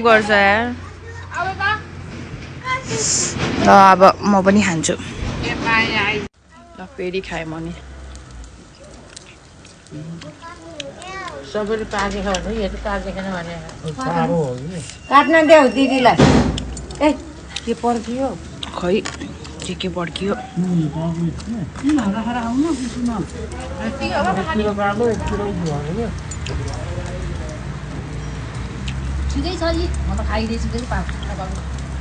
गर्छ यार ल अब म पनि खान्छु ल फेरि खाएँ म नि सबैले पाके खायो भने यो त पाके खान भने काट्न देऊ दिदीलाई ए के पर्खियो खै के पड्कियो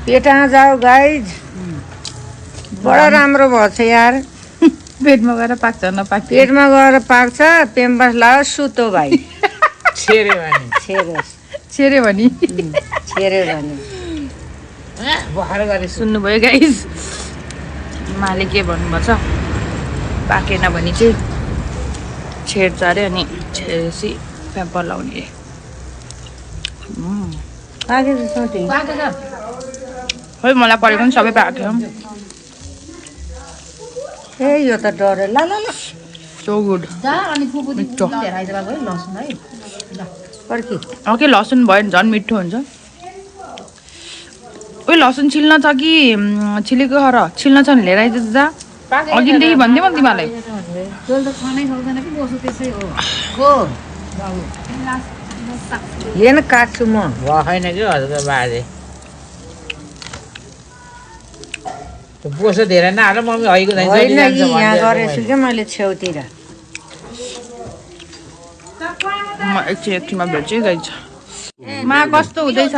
पेटमा जाऊ गाइज बडा राम्रो भएछ यार पेटमा गएर पाक्छ नपाक्छ पेटमा गएर पाक्छ पेम्बस लायो सुतो भाइ छेर्यो भने छेर्यो भने छेर्यो भने भर्खर गरे सुन्नुभयो गाइज माले के भन्नुभएको छ पाकेन भने चाहिँ छेड्छ अरे अनि छेडेपछि पेपर लाउने पाकेछ सोटे खै मलाई परेको पनि सबै पाक्यो ए यो त डरे ल ल ल सो गुड पर्खि ओके लसुन भयो भने झन् मिठो हुन्छ ओइ लसुन छिल्न छ कि छिलेको खर छिल्न छ भने लिएर आइज जा अघिदेखि भन्दै म तिमीलाई हेर्न काट्छु म भएन कि हजुर बाजे बोसो धेरै नहाल मम्मी हईको होइन कि यहाँ गरेछु क्या मैले छेउतिर म एकछिनमा भेट्छु गाइज मा कस्तो हुँदैछ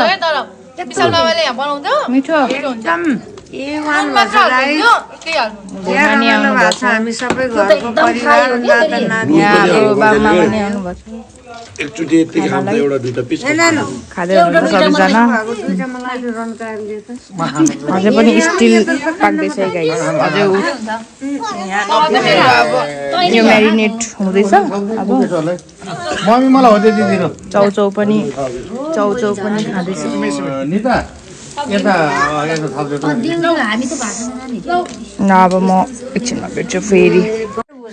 मिठो एकदम A1 भन्छ गाइज हामी सबै घरको परिवार नाता नानी यहाँको बाबा पनि आउनुभएको छ एकचोटि यति खाँदा एउटा दुईटा पिस खाँदै हुनुहुन्छ सबैजना अझै पनि स्टिल पाक्दैछ गाइस अझै यो म्यारिनेट हुँदैछ अब मम्मी मलाई हो दिदिनु चाउचाउ पनि खाँदैछ न अब म एकछिनमा भेट्छु फेरि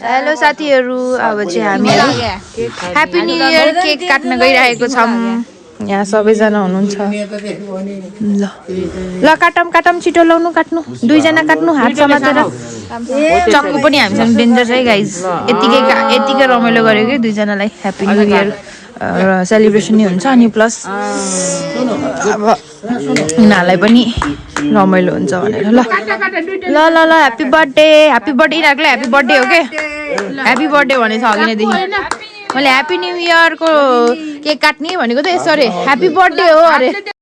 हेलो साथीहरू अब चाहिँ हामीहरू ह्याप्पी न्यू इयर केक काट्न गइरहेको छौँ यहाँ सबैजना हुनुहुन्छ ल ल काटौँ छिटो लाउनु काट्नु दुईजना काट्नु हात समातेर चक्कु पनि हामीसँग डेन्जर छ है गाइज यतिकै रमाइलो गर्यो कि दुईजनालाई ह्याप्पी न्यू इयर सेलिब्रेसन नै हुन्छ अनि प्लस अब यिनीहरूलाई पनि रमाइलो हुन्छ भनेर ल ल ल ल ह्याप्पी बर्थडे यिनीहरूलाई ह्याप्पी बर्थडे हो के ह्याप्पी बर्थडे भनेछ अघिनैदेखि मैले ह्याप्पी न्यू इयरको केक काट्ने भनेको त यसो अरे ह्याप्पी बर्थडे हो अरे